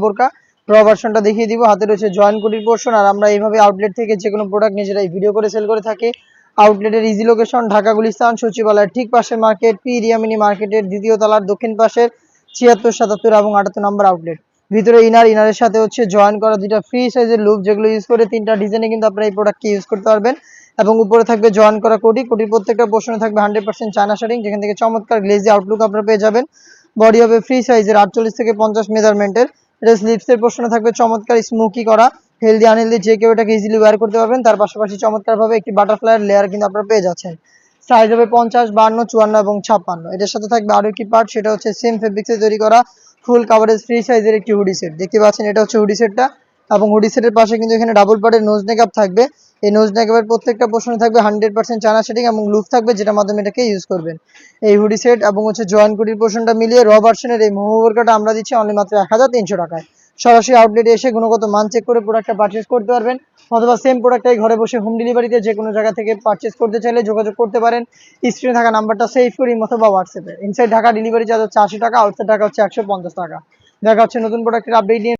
বোরকা র ভার্সনটা দেখিয়ে দিব। হাতে রয়েছে জয়েন্ট কোটির পোর্শন। আর আমরা এইভাবে আউটলেট থেকে যে কোনো প্রোডাক্ট নিজেরাই ভিডিও করে সেল করে থাকি। আউটলেটের ইজি লোকেশন ঢাকা গুলিস্তান সচিবালয়ের ঠিক পাশের মার্কেট, পি রিয়ামিনি মার্কেটের দ্বিতীয় তলার দক্ষিণ পাশের ৭৬, ৭৭ এবং ৭৮ নম্বর আউটলেট। ভিতরে ইনারের সাথে হচ্ছে জয়েন করা দুইটা ফ্রি সাইজের লুপ, যেগুলো ইউজ করে 3টা ডিজাইনে কিন্তু আপনারা এই প্রোডাক্টকে ইউজ করতে পারবেন। এবং উপরে থাকবে জয়েন করা কোটির প্রত্যেকটা পোর্শনে থাকবে 100% চায়না শাড়িং, যেখান থেকে চমৎকার গ্লেজি আউটলুক আপনারা পেয়ে যাবেন। বডি হবে ফ্রি সাইজের 48 থেকে 50 মেজারমেন্টের। এটা স্লিভসের পোর্শনে থাকবে চমৎকার স্মোকি করা, হেলদি আনহেলদি যে কেউ এটাকে ইজিলি ওয়্যার করতে পারবেন। তার পাশাপাশি চমৎকারভাবে একটি বাটারফ্লাইয়ের লেয়ার কিন্তু আপনারা পেয়ে যাচ্ছেন। সাইজ হবে 50, 52, 54 এবং 56। এটার সাথে থাকবে আরো একটি পার্ট, সেটা হচ্ছে সেম ফেব্রিক্সে তৈরি করা ফুল কাভারেজ ফ্রি সাইজের একটি হুডি সেট। দেখতে পাচ্ছেন এটা হচ্ছে হুডি সেটটা, এবং হুডি সেটের পাশে কিন্তু এখানে ডাবল পার্টের নোজ নেকআপ থাকবে। এই নোজ নেকআপের প্রত্যেকটা পোর্শনে থাকবে 100% চায়না শেডিং এবং লুক থাকবে, যেটা মাধ্যমে এটাকে ইউজ করবেন। এই হুডি সেট এবং হচ্ছে জয়েন্ট কোটির পোর্শনটা মিলিয়ে র ভার্সনের এই মোমো বোরকাটা আমরা দিচ্ছি অনলি মাত্র 1300 টাকায়। সরাসরি আউটলেটে এসে গুণগত মান চেক করে প্রোডাক্টটা পারচেস করতে পারবেন, অথবা সেম প্রোডাক্টটাই ঘরে বসে হোম ডেলিভারিতে যে কোনো জায়গা থেকে পারচেস করতে চাইলে যোগাযোগ করতে পারেন। স্ক্রিনে থাকা নাম্বারটা সেভ করি অথবা হোয়াটসঅ্যাপে। ইনসাইড ঢাকা ডেলিভারি চার্জ হচ্ছে 80 টাকা, আউটসাইড ঢাকা হচ্ছে 150 টাকা। দেখা হচ্ছে নতুন প্রোডাক্টের আপডেট নিয়ে।